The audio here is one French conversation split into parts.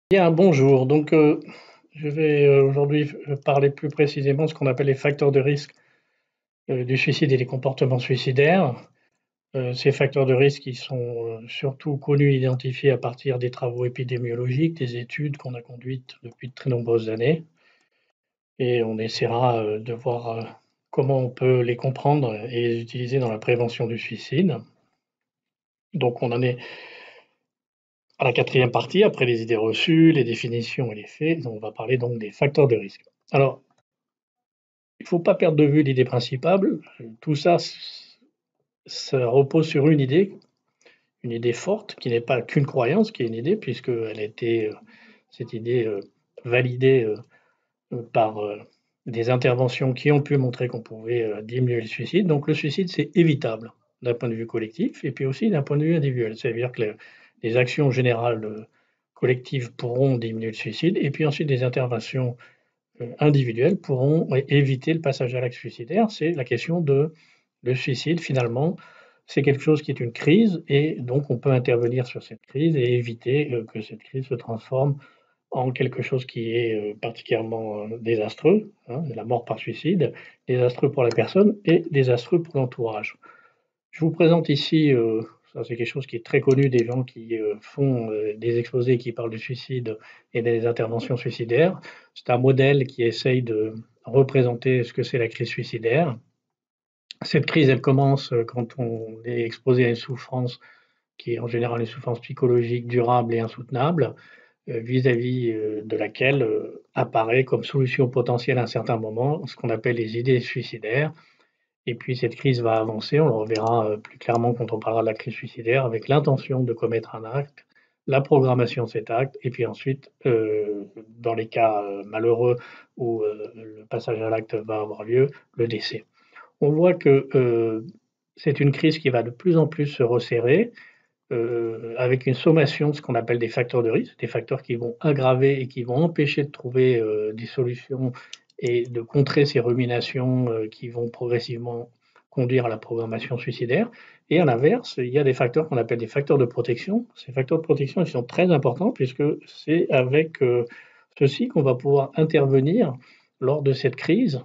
Bien, bonjour. Je vais aujourd'hui parler plus précisément de ce qu'on appelle les facteurs de risque du suicide et des comportements suicidaires. Ces facteurs de risque, ils sont surtout connus et identifiés à partir des travaux épidémiologiques, des études qu'on a conduites depuis de très nombreuses années. Et on essaiera de voir comment on peut les comprendre et les utiliser dans la prévention du suicide. Donc, on en est à la quatrième partie, après les idées reçues, les définitions et les faits. On va parler donc des facteurs de risque. Alors, il ne faut pas perdre de vue l'idée principale. Tout ça, ça repose sur une idée forte qui n'est pas qu'une croyance, qui est une idée, puisqu'elle a été, cette idée, validée par des interventions qui ont pu montrer qu'on pouvait diminuer le suicide. Donc le suicide, c'est évitable d'un point de vue collectif et puis aussi d'un point de vue individuel. C'est-à-dire que les actions générales collectives pourront diminuer le suicide et puis ensuite des interventions individuelles pourront éviter le passage à l'acte suicidaire. C'est la question de le suicide, finalement, c'est quelque chose qui est une crise et donc on peut intervenir sur cette crise et éviter que cette crise se transforme en quelque chose qui est particulièrement désastreux, hein, la mort par suicide, désastreux pour la personne et désastreux pour l'entourage. Je vous présente ici, ça c'est quelque chose qui est très connu des gens qui font des exposés qui parlent du suicide et des interventions suicidaires. C'est un modèle qui essaye de représenter ce que c'est la crise suicidaire. Cette crise, elle commence quand on est exposé à une souffrance qui est en général une souffrance psychologique durable et insoutenable, vis-à-vis de laquelle apparaît comme solution potentielle à un certain moment ce qu'on appelle les idées suicidaires. Et puis cette crise va avancer, on le reverra plus clairement quand on parlera de la crise suicidaire, avec l'intention de commettre un acte, la programmation de cet acte, et puis ensuite, dans les cas malheureux où le passage à l'acte va avoir lieu, le décès. On voit que c'est une crise qui va de plus en plus se resserrer, avec une sommation de ce qu'on appelle des facteurs de risque, des facteurs qui vont aggraver et qui vont empêcher de trouver des solutions et de contrer ces ruminations qui vont progressivement conduire à la programmation suicidaire. Et à l'inverse, il y a des facteurs qu'on appelle des facteurs de protection. Ces facteurs de protection, ils sont très importants puisque c'est avec ceux-ci qu'on va pouvoir intervenir lors de cette crise,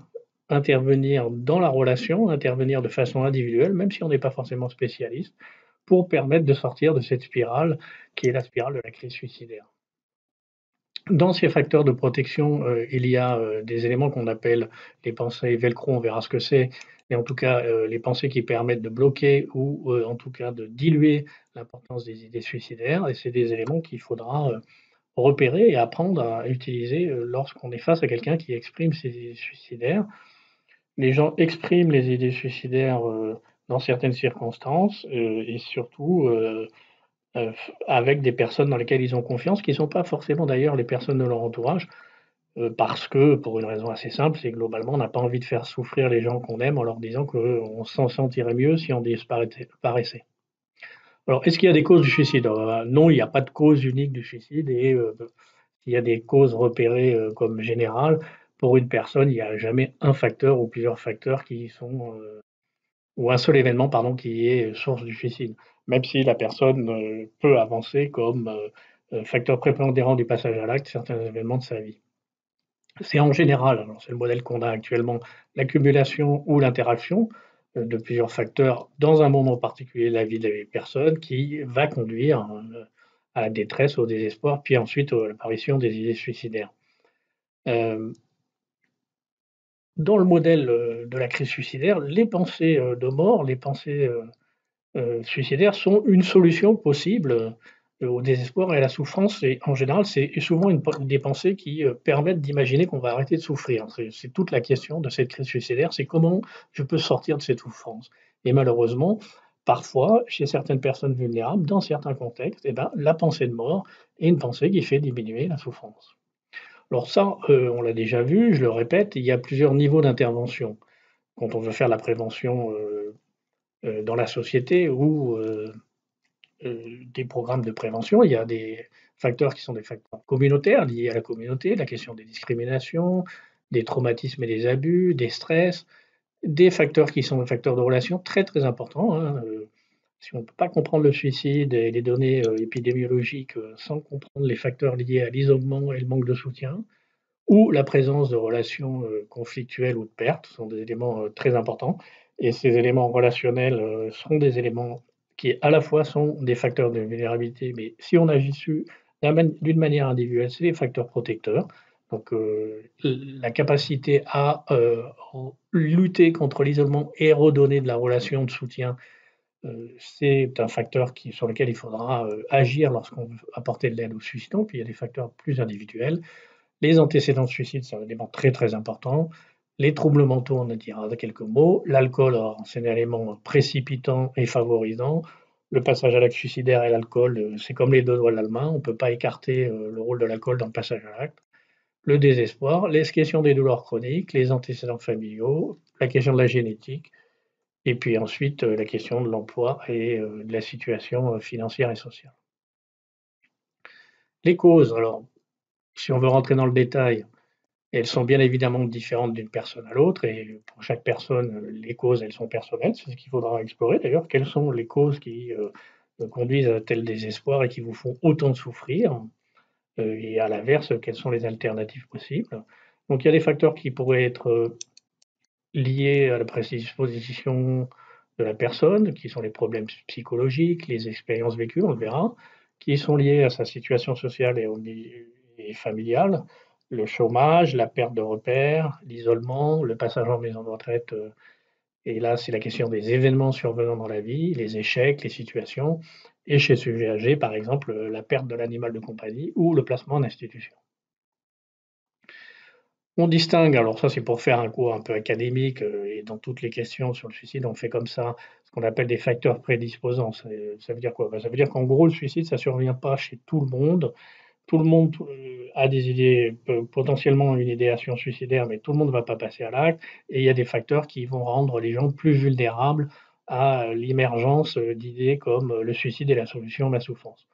intervenir dans la relation, intervenir de façon individuelle, même si on n'est pas forcément spécialiste, pour permettre de sortir de cette spirale qui est la spirale de la crise suicidaire. Dans ces facteurs de protection, il y a des éléments qu'on appelle les pensées velcro, on verra ce que c'est, mais en tout cas les pensées qui permettent de bloquer ou en tout cas de diluer l'importance des idées suicidaires, et c'est des éléments qu'il faudra repérer et apprendre à utiliser lorsqu'on est face à quelqu'un qui exprime ses idées suicidaires. Les gens expriment les idées suicidaires dans certaines circonstances et surtout avec des personnes dans lesquelles ils ont confiance, qui ne sont pas forcément d'ailleurs les personnes de leur entourage, parce que, pour une raison assez simple, c'est que globalement, on n'a pas envie de faire souffrir les gens qu'on aime en leur disant qu'on s'en sentirait mieux si on disparaissait. Alors, est-ce qu'il y a des causes du suicide? Non, il n'y a pas de cause unique du suicide et il y a des causes repérées comme générales. Pour une personne, il n'y a jamais un facteur ou plusieurs facteurs qui sont ou un seul événement, pardon, qui est source du suicide. Même si la personne peut avancer comme facteur prépondérant du passage à l'acte certains événements de sa vie. C'est en général, alors c'est le modèle qu'on a actuellement, l'accumulation ou l'interaction de plusieurs facteurs dans un moment particulier de la vie des personnes qui va conduire à la détresse, au désespoir, puis ensuite à l'apparition des idées suicidaires. Euh, Dans le modèle de la crise suicidaire, les pensées de mort, les pensées suicidaires sont une solution possible au désespoir et à la souffrance. Et en général, c'est souvent des pensées qui permettent d'imaginer qu'on va arrêter de souffrir. C'est toute la question de cette crise suicidaire, c'est comment je peux sortir de cette souffrance. Et malheureusement, parfois, chez certaines personnes vulnérables, dans certains contextes, eh ben, la pensée de mort est une pensée qui fait diminuer la souffrance. Alors ça, on l'a déjà vu, je le répète, il y a plusieurs niveaux d'intervention. Quand on veut faire la prévention dans la société ou des programmes de prévention, il y a des facteurs qui sont des facteurs communautaires liés à la communauté, la question des discriminations, des traumatismes et des abus, des stress, des facteurs qui sont des facteurs de relation très très importants, hein, Si on ne peut pas comprendre le suicide et les données épidémiologiques sans comprendre les facteurs liés à l'isolement et le manque de soutien, ou la présence de relations conflictuelles ou de pertes, sont des éléments très importants. Et ces éléments relationnels sont des éléments qui, à la fois, sont des facteurs de vulnérabilité, mais si on agit dessus d'une manière individuelle, c'est des facteurs protecteurs. Donc, la capacité à lutter contre l'isolement et redonner de la relation de soutien, c'est un facteur sur lequel il faudra agir lorsqu'on veut apporter de l'aide aux suicidants. Puis il y a des facteurs plus individuels. Les antécédents de suicide, c'est un élément très très important. Les troubles mentaux, on en dira quelques mots. L'alcool, c'est un élément précipitant et favorisant. Le passage à l'acte suicidaire et l'alcool, c'est comme les deux doigts de la main. On ne peut pas écarter le rôle de l'alcool dans le passage à l'acte. Le désespoir, les questions des douleurs chroniques, les antécédents familiaux, la question de la génétique, et puis ensuite la question de l'emploi et de la situation financière et sociale. Les causes, alors, si on veut rentrer dans le détail, elles sont bien évidemment différentes d'une personne à l'autre et pour chaque personne, les causes, elles sont personnelles. C'est ce qu'il faudra explorer d'ailleurs. Quelles sont les causes qui conduisent à tel désespoir et qui vous font autant de souffrir? Et à l'inverse, quelles sont les alternatives possibles? Donc il y a des facteurs qui pourraient être liés à la prédisposition de la personne, qui sont les problèmes psychologiques, les expériences vécues, on le verra, qui sont liés à sa situation sociale et familiale, le chômage, la perte de repères, l'isolement, le passage en maison de retraite. Et là, c'est la question des événements survenant dans la vie, les échecs, les situations. Et chez ce sujet âgé, par exemple, la perte de l'animal de compagnie ou le placement en institution. On distingue, alors ça c'est pour faire un cours un peu académique, et dans toutes les questions sur le suicide, on fait comme ça, ce qu'on appelle des facteurs prédisposants. Ça veut dire quoi? Ça veut dire qu'en gros, le suicide, ça ne survient pas chez tout le monde. Tout le monde a des idées, potentiellement une idéation suicidaire, mais tout le monde ne va pas passer à l'acte. Et il y a des facteurs qui vont rendre les gens plus vulnérables à l'émergence d'idées comme le suicide est la solution à la souffrance.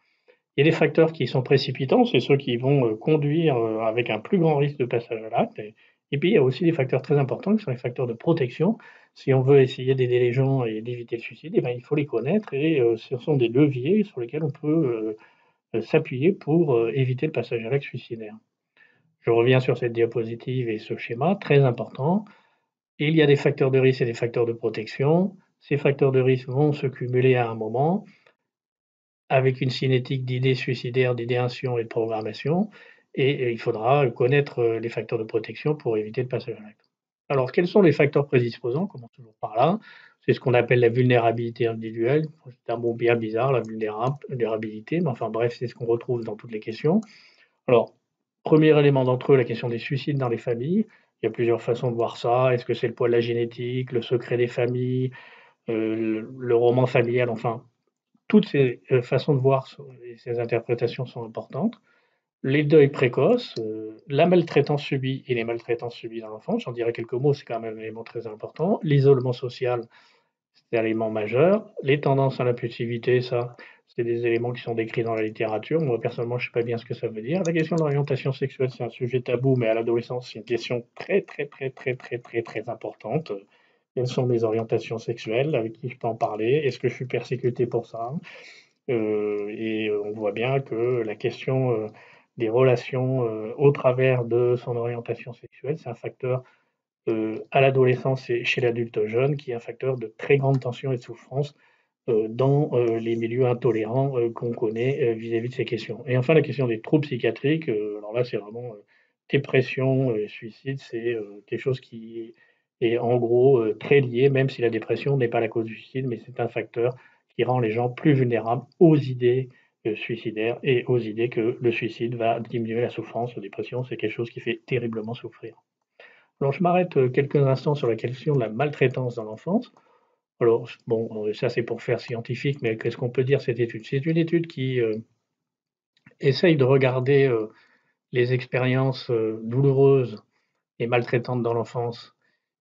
Il y a des facteurs qui sont précipitants, c'est ceux qui vont conduire avec un plus grand risque de passage à l'acte. Et puis, il y a aussi des facteurs très importants qui sont les facteurs de protection. Si on veut essayer d'aider les gens et d'éviter le suicide, eh ben, il faut les connaître et ce sont des leviers sur lesquels on peut s'appuyer pour éviter le passage à l'acte suicidaire. Je reviens sur cette diapositive et ce schéma, très important. Il y a des facteurs de risque et des facteurs de protection. Ces facteurs de risque vont se cumuler à un moment avec une cinétique d'idées suicidaires, d'idéation et de programmation. Et il faudra connaître les facteurs de protection pour éviter le passage à l'acte. Alors, quels sont les facteurs prédisposants? On commence toujours par là. C'est ce qu'on appelle la vulnérabilité individuelle. C'est un mot bien bizarre, la vulnérabilité, mais enfin bref, c'est ce qu'on retrouve dans toutes les questions. Alors, premier élément d'entre eux, la question des suicides dans les familles. Il y a plusieurs façons de voir ça. Est-ce que c'est le poids de la génétique, le secret des familles, le roman familial, enfin, toutes ces façons de voir et ces interprétations sont importantes. Les deuils précoces, la maltraitance subie et les maltraitances subies dans l'enfance, j'en dirai quelques mots, c'est quand même un élément très important. L'isolement social, c'est un élément majeur. Les tendances à l'impulsivité, ça, c'est des éléments qui sont décrits dans la littérature. Moi, personnellement, je ne sais pas bien ce que ça veut dire. La question de l'orientation sexuelle, c'est un sujet tabou, mais à l'adolescence, c'est une question très, très, très, très, très, très, très importante. Quelles sont mes orientations sexuelles? Avec qui je peux en parler? Est-ce que je suis persécuté pour ça? Et on voit bien que la question des relations au travers de son orientation sexuelle, c'est un facteur à l'adolescence et chez l'adulte jeune qui est un facteur de très grande tension et de souffrance dans les milieux intolérants qu'on connaît vis-à-vis de ces questions. Et enfin, la question des troubles psychiatriques, alors là, c'est vraiment dépression et suicide, c'est quelque chose qui est en gros très lié, même si la dépression n'est pas la cause du suicide, mais c'est un facteur qui rend les gens plus vulnérables aux idées suicidaires et aux idées que le suicide va diminuer la souffrance. La dépression, c'est quelque chose qui fait terriblement souffrir. Alors, je m'arrête quelques instants sur la question de la maltraitance dans l'enfance. Alors, bon, ça c'est pour faire scientifique, mais qu'est-ce qu'on peut dire de cette étude? C'est une étude qui essaye de regarder les expériences douloureuses et maltraitantes dans l'enfance,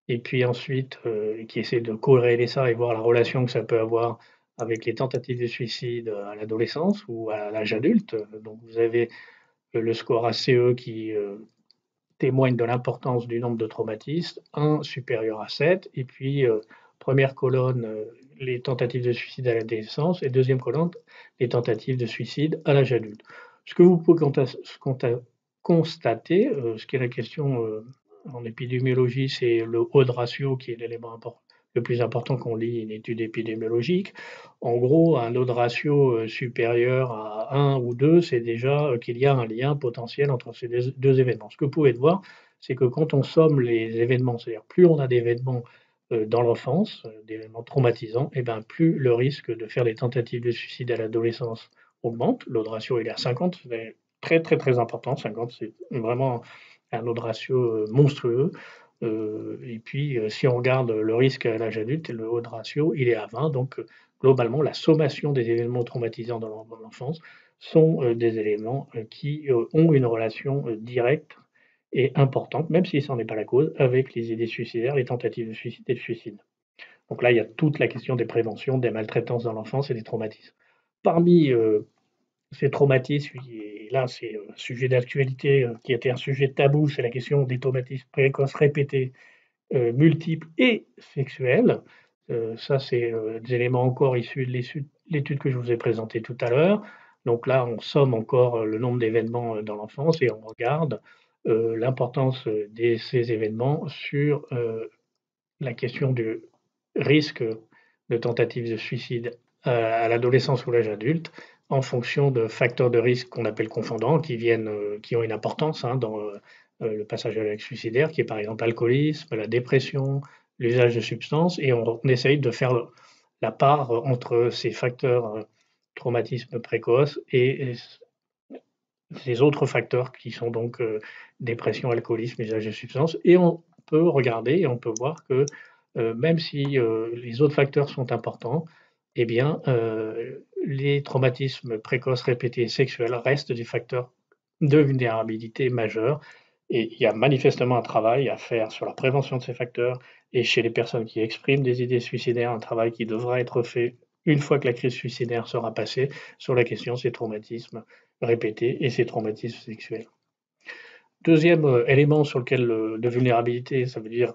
et puis ensuite qui essaie de corréler ça et voir la relation que ça peut avoir avec les tentatives de suicide à l'adolescence ou à l'âge adulte. Donc vous avez le score ACE qui témoigne de l'importance du nombre de traumatismes, 1 supérieur à 7, et puis première colonne, les tentatives de suicide à l'adolescence et deuxième colonne, les tentatives de suicide à l'âge adulte. Ce que vous pouvez constater, ce qui est la question en épidémiologie, c'est le odds ratio qui est l'élément le plus important qu'on lit une étude épidémiologique. En gros, un odds ratio supérieur à 1 ou 2, c'est déjà qu'il y a un lien potentiel entre ces deux événements. Ce que vous pouvez voir, c'est que quand on somme les événements, c'est-à-dire plus on a d'événements dans l'enfance, d'événements traumatisants, et ben plus le risque de faire des tentatives de suicide à l'adolescence augmente. L'odds ratio il est à 50, c'est très très très important. 50, c'est vraiment un odds ratio monstrueux. Et puis, si on regarde le risque à l'âge adulte, le odds ratio, il est à 20. Donc, globalement, la sommation des événements traumatisants dans l'enfance sont des éléments qui ont une relation directe et importante, même si ça n'en est pas la cause, avec les idées suicidaires, les tentatives de suicide et le suicide. Donc là, il y a toute la question des préventions, des maltraitances dans l'enfance et des traumatismes. Parmi ces traumatismes, et là c'est un sujet d'actualité qui était un sujet tabou, c'est la question des traumatismes précoces répétés, multiples et sexuels. Ça, c'est des éléments encore issus de l'étude que je vous ai présentée tout à l'heure. Donc là, on somme encore le nombre d'événements dans l'enfance et on regarde l'importance de ces événements sur la question du risque de tentative de suicide à l'adolescence ou l'âge adulte en fonction de facteurs de risque qu'on appelle confondants qui ont une importance dans le passage à l'acte suicidaire, qui est par exemple l'alcoolisme, la dépression, l'usage de substances, et on essaye de faire la part entre ces facteurs traumatisme précoce et ces autres facteurs qui sont donc dépression, alcoolisme, usage de substances. Et on peut regarder et on peut voir que même si les autres facteurs sont importants, eh bien, les traumatismes précoces répétés sexuels restent des facteurs de vulnérabilité majeurs. Et il y a manifestement un travail à faire sur la prévention de ces facteurs et chez les personnes qui expriment des idées suicidaires, un travail qui devra être fait une fois que la crise suicidaire sera passée sur la question de ces traumatismes répétés et ces traumatismes sexuels. Deuxième élément sur lequel de vulnérabilité, ça veut dire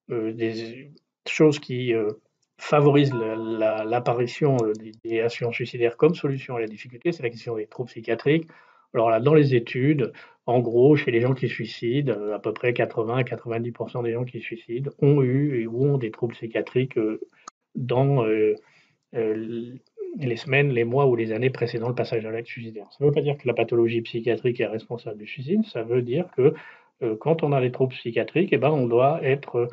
des choses qui favorisent l'apparition d'idéations suicidaires comme solution à la difficulté, c'est la question des troubles psychiatriques. Alors là, dans les études, en gros, chez les gens qui se suicident, à peu près 80 à 90% des gens qui se suicident ont eu ou ont des troubles psychiatriques dans les semaines, les mois ou les années précédant le passage à l'acte suicidaire. Ça ne veut pas dire que la pathologie psychiatrique est responsable du suicide, ça veut dire que quand on a les troubles psychiatriques, eh ben, on doit être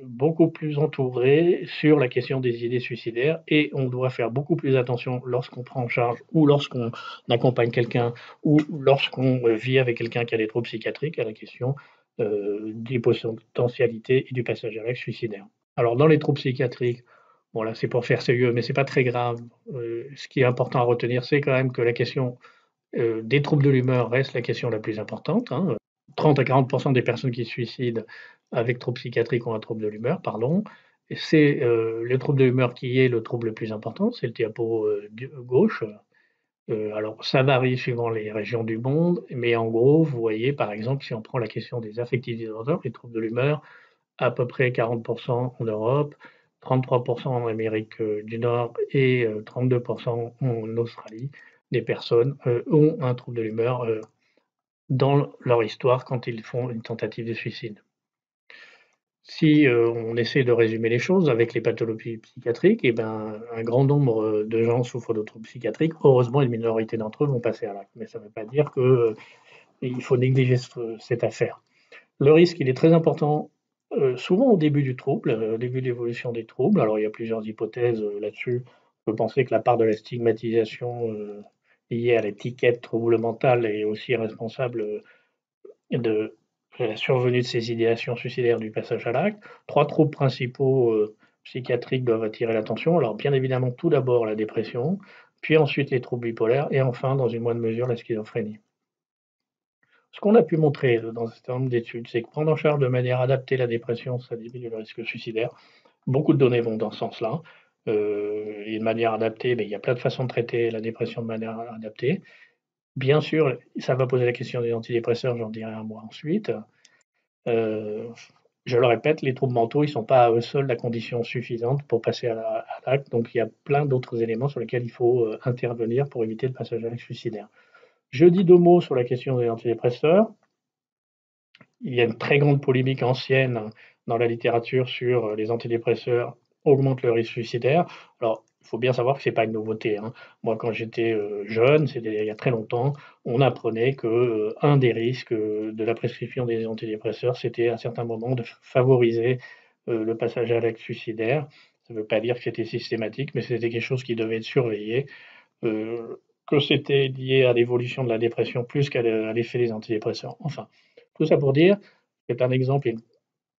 beaucoup plus entouré sur la question des idées suicidaires et on doit faire beaucoup plus attention lorsqu'on prend en charge ou lorsqu'on accompagne quelqu'un ou lorsqu'on vit avec quelqu'un qui a des troubles psychiatriques à la question des potentialités et du passage à l'acte suicidaire. Alors dans les troubles psychiatriques, bon là c'est pour faire sérieux, mais c'est pas très grave. Ce qui est important à retenir, c'est quand même que la question des troubles de l'humeur reste la question la plus importante. 30 à 40% des personnes qui se suicident avec troubles psychiatriques ont un trouble de l'humeur, pardon. Et c'est le trouble de l'humeur qui est le trouble le plus important, c'est le diapo gauche. Alors, ça varie suivant les régions du monde, mais en gros, vous voyez, par exemple, si on prend la question des affective disorders, les troubles de l'humeur, à peu près 40% en Europe, 33% en Amérique du Nord et 32% en Australie, des personnes ont un trouble de l'humeur dans leur histoire quand ils font une tentative de suicide. Si on essaie de résumer les choses avec les pathologies psychiatriques, eh ben, un grand nombre de gens souffrent de troubles psychiatriques. Heureusement, une minorité d'entre eux vont passer à l'acte, mais ça ne veut pas dire qu'il faut négliger cette affaire. Le risque, il est très important, souvent au début du trouble, au début de l'évolution des troubles. Alors, il y a plusieurs hypothèses là-dessus. On peut penser que la part de la stigmatisation liée à l'étiquette trouble mental est aussi responsable de la survenue de ces idéations suicidaires du passage à l'acte. Trois troubles principaux psychiatriques doivent attirer l'attention. Alors, bien évidemment, tout d'abord la dépression, puis ensuite les troubles bipolaires, et enfin, dans une moindre mesure, la schizophrénie. Ce qu'on a pu montrer dans un certain nombre d'études, c'est que prendre en charge de manière adaptée la dépression, ça diminue le risque suicidaire. Beaucoup de données vont dans ce sens-là. Et de manière adaptée, il y a plein de façons de traiter la dépression de manière adaptée. Bien sûr, ça va poser la question des antidépresseurs, j'en dirai un mot ensuite. Je le répète, les troubles mentaux, ils ne sont pas à eux seuls la condition suffisante pour passer à l'acte, donc il y a plein d'autres éléments sur lesquels il faut intervenir pour éviter le passage à l'acte suicidaire. Je dis 2 mots sur la question des antidépresseurs. Il y a une très grande polémique ancienne dans la littérature sur les antidépresseurs augmentent le risque suicidaire. Alors, il faut bien savoir que c'est pas une nouveauté, hein. Moi, quand j'étais jeune, c'était il y a très longtemps, on apprenait que un des risques de la prescription des antidépresseurs, c'était à certains moments de favoriser le passage à l'acte suicidaire. Ça ne veut pas dire que c'était systématique, mais c'était quelque chose qui devait être surveillé, que c'était lié à l'évolution de la dépression plus qu'à l'effet des antidépresseurs. Enfin, tout ça pour dire, c'est un exemple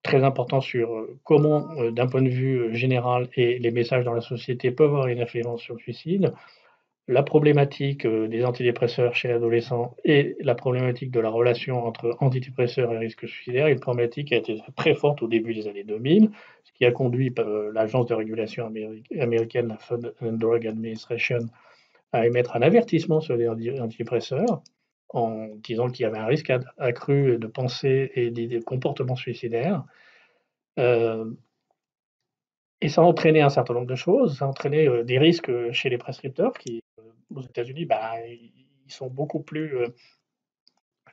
très important sur comment, d'un point de vue général, et les messages dans la société peuvent avoir une influence sur le suicide. La problématique des antidépresseurs chez l'adolescent et la problématique de la relation entre antidépresseurs et risque suicidaire est une problématique qui a été très forte au début des années 2000, ce qui a conduit l'agence de régulation américaine, la Food and Drug Administration, à émettre un avertissement sur les antidépresseurs en disant qu'il y avait un risque accru de pensées et des comportements suicidaires. Euh, et ça a entraîné un certain nombre de choses. Ça a entraîné des risques chez les prescripteurs qui, aux États-Unis, bah, ils sont beaucoup plus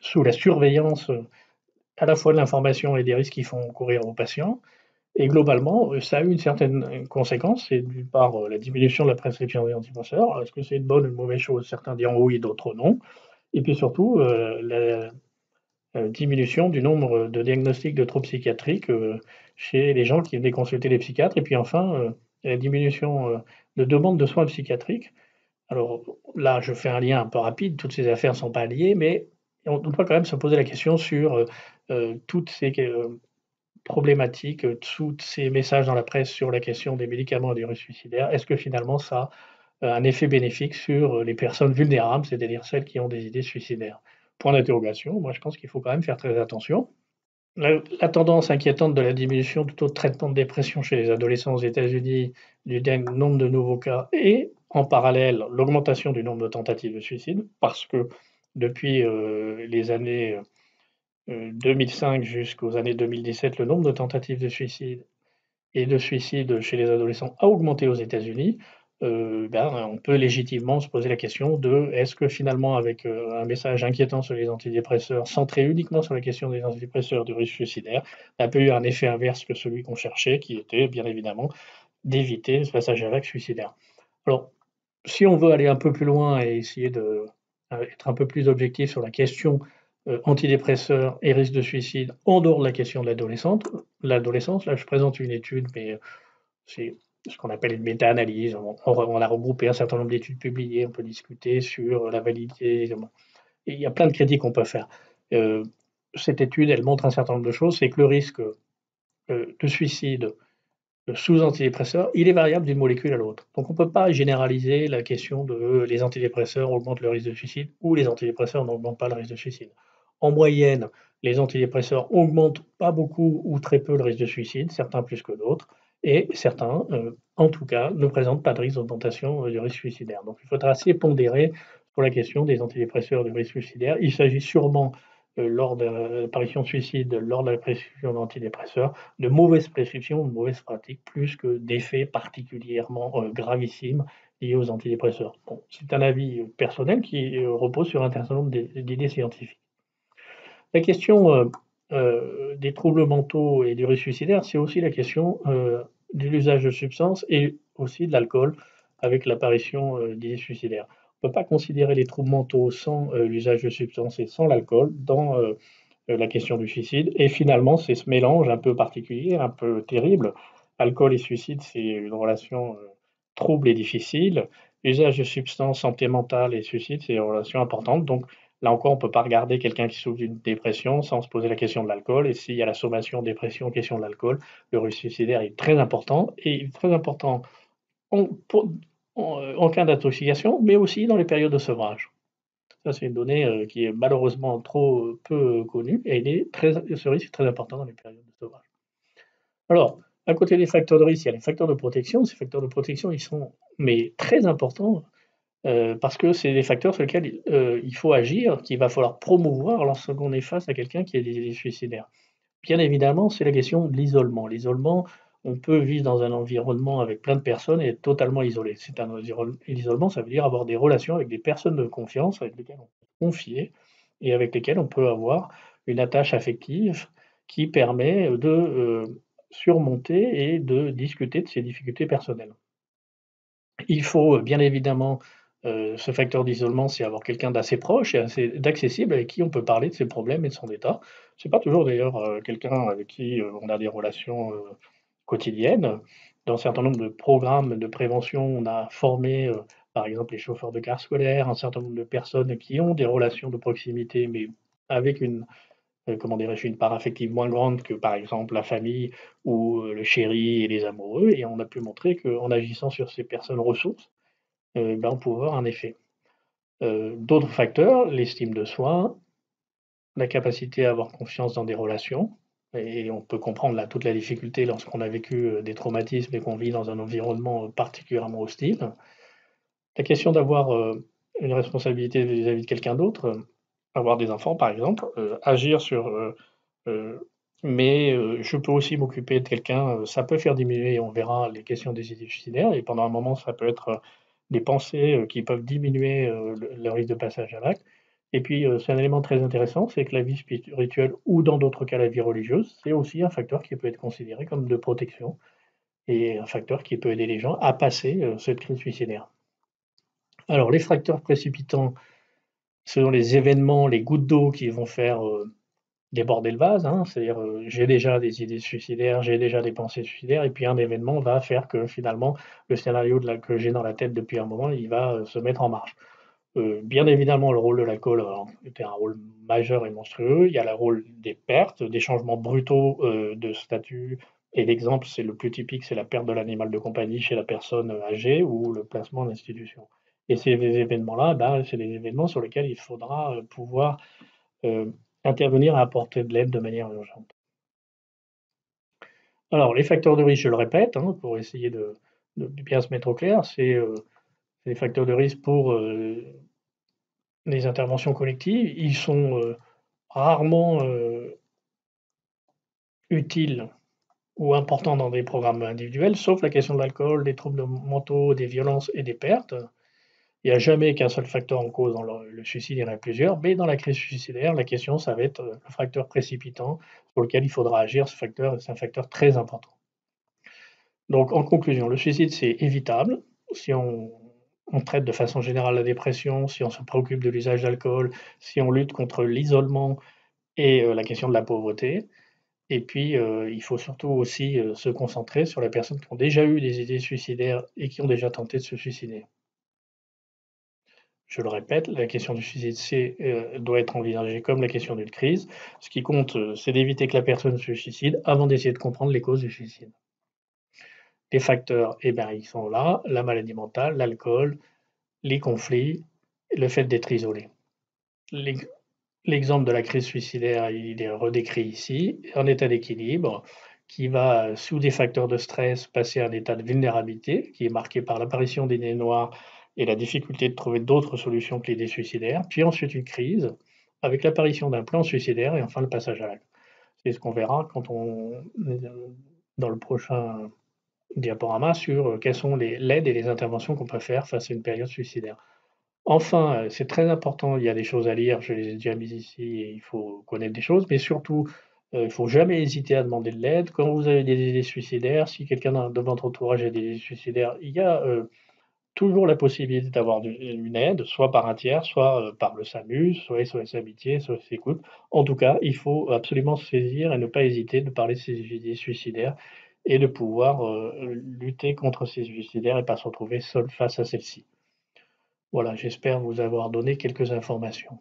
sous la surveillance à la fois de l'information et des risques qu'ils font courir aux patients. Et globalement, ça a eu une certaine conséquence, c'est d'une part la diminution de la prescription des antidépresseurs. Est-ce que c'est une bonne ou une mauvaise chose? Certains diront oui, d'autres non. Et puis surtout, la diminution du nombre de diagnostics de troubles psychiatriques chez les gens qui venaient consulter les psychiatres. Et puis enfin, la diminution de demandes de soins psychiatriques. Alors là, je fais un lien un peu rapide, toutes ces affaires ne sont pas liées, mais on doit quand même se poser la question sur toutes ces problématiques, tous ces messages dans la presse sur la question des médicaments et des risques suicidaires. Est-ce que finalement ça a un effet bénéfique sur les personnes vulnérables, c'est-à-dire celles qui ont des idées suicidaires? Point d'interrogation. Moi, je pense qu'il faut quand même faire très attention. La tendance inquiétante de la diminution du taux de traitement de dépression chez les adolescents aux États-Unis, du nombre de nouveaux cas et en parallèle l'augmentation du nombre de tentatives de suicide, parce que depuis les années 2005 jusqu'aux années 2017, le nombre de tentatives de suicide et de suicide chez les adolescents a augmenté aux États-Unis. On peut légitimement se poser la question de est-ce que finalement, avec un message inquiétant sur les antidépresseurs, centré uniquement sur la question des antidépresseurs du risque suicidaire, n'a pas eu un effet inverse que celui qu'on cherchait, qui était bien évidemment d'éviter ce passage à l'acte suicidaire. Alors, si on veut aller un peu plus loin et essayer d'être un peu plus objectif sur la question antidépresseurs et risque de suicide en dehors de la question de l'adolescence, là je présente une étude, mais c'est ce qu'on appelle une méta-analyse. On a regroupé un certain nombre d'études publiées, on peut discuter sur la validité. Et il y a plein de critiques qu'on peut faire. Euh, cette étude, elle montre un certain nombre de choses, c'est que le risque de suicide sous antidépresseurs, il est variable d'une molécule à l'autre. Donc on ne peut pas généraliser la question de les antidépresseurs augmentent le risque de suicide ou les antidépresseurs n'augmentent pas le risque de suicide. En moyenne, les antidépresseurs augmentent pas beaucoup ou très peu le risque de suicide, certains plus que d'autres, et certains, en tout cas, ne présentent pas de risque d'augmentation du risque suicidaire. Donc il faudra assez pondérer sur la question des antidépresseurs du risque suicidaire. Il s'agit sûrement, lors de l'apparition de suicide, lors de la prescription d'antidépresseurs, de mauvaises prescriptions, de mauvaises pratiques, plus que d'effets particulièrement gravissimes liés aux antidépresseurs. Bon, c'est un avis personnel qui repose sur un certain nombre d'idées scientifiques. La question des troubles mentaux et du risque suicidaire, c'est aussi la question de l'usage de substances et aussi de l'alcool avec l'apparition d'idées suicidaires. On ne peut pas considérer les troubles mentaux sans l'usage de substances et sans l'alcool dans la question du suicide. Et finalement, c'est ce mélange un peu particulier, un peu terrible. Alcool et suicide, c'est une relation trouble et difficile. Usage de substances, santé mentale et suicide, c'est une relation importante. Donc là encore, on ne peut pas regarder quelqu'un qui souffre d'une dépression sans se poser la question de l'alcool. Et s'il y a la sommation, dépression, question de l'alcool, le risque suicidaire est très important. Et il est très important en, en cas d'intoxication, mais aussi dans les périodes de sevrage. Ça, c'est une donnée qui est malheureusement trop peu connue et ce risque est très important dans les périodes de sevrage. Alors, à côté des facteurs de risque, il y a les facteurs de protection. Ces facteurs de protection, ils sont mais très importants parce que c'est des facteurs sur lesquels il faut agir, qu'il va falloir promouvoir lorsqu'on est face à quelqu'un qui a des idées suicidaires. Bien évidemment, c'est la question de l'isolement. L'isolement, on peut vivre dans un environnement avec plein de personnes et être totalement isolé. C'est un l'isolement, ça veut dire avoir des relations avec des personnes de confiance avec lesquelles on peut se confier et avec lesquelles on peut avoir une attache affective qui permet de, surmonter et de discuter de ses difficultés personnelles. Il faut, bien évidemment, ce facteur d'isolement, c'est avoir quelqu'un d'assez proche et assez d'accessible avec qui on peut parler de ses problèmes et de son état. C'est pas toujours d'ailleurs, quelqu'un avec qui, on a des relations, quotidiennes. Dans un certain nombre de programmes de prévention, on a formé, par exemple, les chauffeurs de cars scolaires, un certain nombre de personnes qui ont des relations de proximité, mais avec une, comment dirais-je? Une part affective moins grande que, par exemple, la famille ou, le chéri et les amoureux et on a pu montrer qu'en agissant sur ces personnes ressources, ben, on peut avoir un effet. D'autres facteurs, l'estime de soi, la capacité à avoir confiance dans des relations et on peut comprendre là toute la difficulté lorsqu'on a vécu, des traumatismes et qu'on vit dans un environnement, particulièrement hostile. La question d'avoir, une responsabilité vis-à-vis de quelqu'un d'autre, avoir des enfants par exemple, agir sur, heu, mais je peux aussi m'occuper de quelqu'un, ça peut faire diminuer, on verra, les questions des idées suicidaires et pendant un moment ça peut être, des pensées, qui peuvent diminuer, le risque de passage à l'acte et puis, c'est un élément très intéressant, c'est que la vie spirituelle ou dans d'autres cas la vie religieuse, c'est aussi un facteur qui peut être considéré comme de protection et un facteur qui peut aider les gens à passer, cette crise suicidaire. Alors les facteurs précipitants, selon les événements, les gouttes d'eau qui vont faire, déborder le vase, hein, c'est-à-dire, j'ai déjà des idées suicidaires, j'ai déjà des pensées suicidaires et puis un événement va faire que finalement le scénario que j'ai dans la tête depuis un moment, il va, se mettre en marche. Bien évidemment, le rôle de l'alcool était un rôle majeur et monstrueux. Il y a le rôle des pertes, des changements brutaux, de statut et l'exemple, c'est le plus typique, c'est la perte de l'animal de compagnie chez la personne, âgée ou le placement en institution et ces événements-là, ben, c'est des événements sur lesquels il faudra, pouvoir, heu, intervenir et apporter de l'aide de manière urgente. Alors les facteurs de risque, je le répète, hein, pour essayer de bien se mettre au clair, c'est les facteurs de risque pour, les interventions collectives. Ils sont, rarement, utiles ou importants dans des programmes individuels, sauf la question de l'alcool, des troubles mentaux, des violences et des pertes. Il n'y a jamais qu'un seul facteur en cause dans le suicide, il y en a plusieurs, mais dans la crise suicidaire, la question, ça va être, le facteur précipitant sur lequel il faudra agir. Ce facteur, c'est un facteur très important. Donc en conclusion, le suicide, c'est évitable si on traite de façon générale la dépression, si on se préoccupe de l'usage d'alcool, si on lutte contre l'isolement et la question de la pauvreté. Et puis, il faut surtout aussi, se concentrer sur les personnes qui ont déjà eu des idées suicidaires et qui ont déjà tenté de se suicider. Je le répète, la question du suicide, doit être envisagée comme la question d'une crise. Ce qui compte, c'est d'éviter que la personne se suicide avant d'essayer de comprendre les causes du suicide. Les facteurs, eh ben, ils sont là, la maladie mentale, l'alcool, les conflits, le fait d'être isolé. L'ex L'exemple de la crise suicidaire, il est redécrit ici, un état d'équilibre qui va, sous des facteurs de stress, passer à un état de vulnérabilité qui est marqué par l'apparition des nez noirs et la difficulté de trouver d'autres solutions que l'idée suicidaire, puis ensuite une crise avec l'apparition d'un plan suicidaire et enfin le passage à l'acte. C'est ce qu'on verra quand on dans le prochain diaporama sur, quelles sont l'aide et les interventions qu'on peut faire face à une période suicidaire. Enfin, c'est très important, il y a des choses à lire, je les ai déjà mises ici et il faut connaître des choses, mais surtout, il ne faut jamais hésiter à demander de l'aide. Quand vous avez des idées suicidaires, si quelqu'un de votre entourage a des idées suicidaires, il y a, toujours la possibilité d'avoir une aide, soit par un tiers, soit, par le SAMU, soit SOS Amitié, SOS Écoute. En tout cas, il faut absolument se saisir et ne pas hésiter de parler de ses idées suicidaires et de pouvoir, lutter contre ces suicidaires et pas se retrouver seul face à celles-ci. Voilà, j'espère vous avoir donné quelques informations.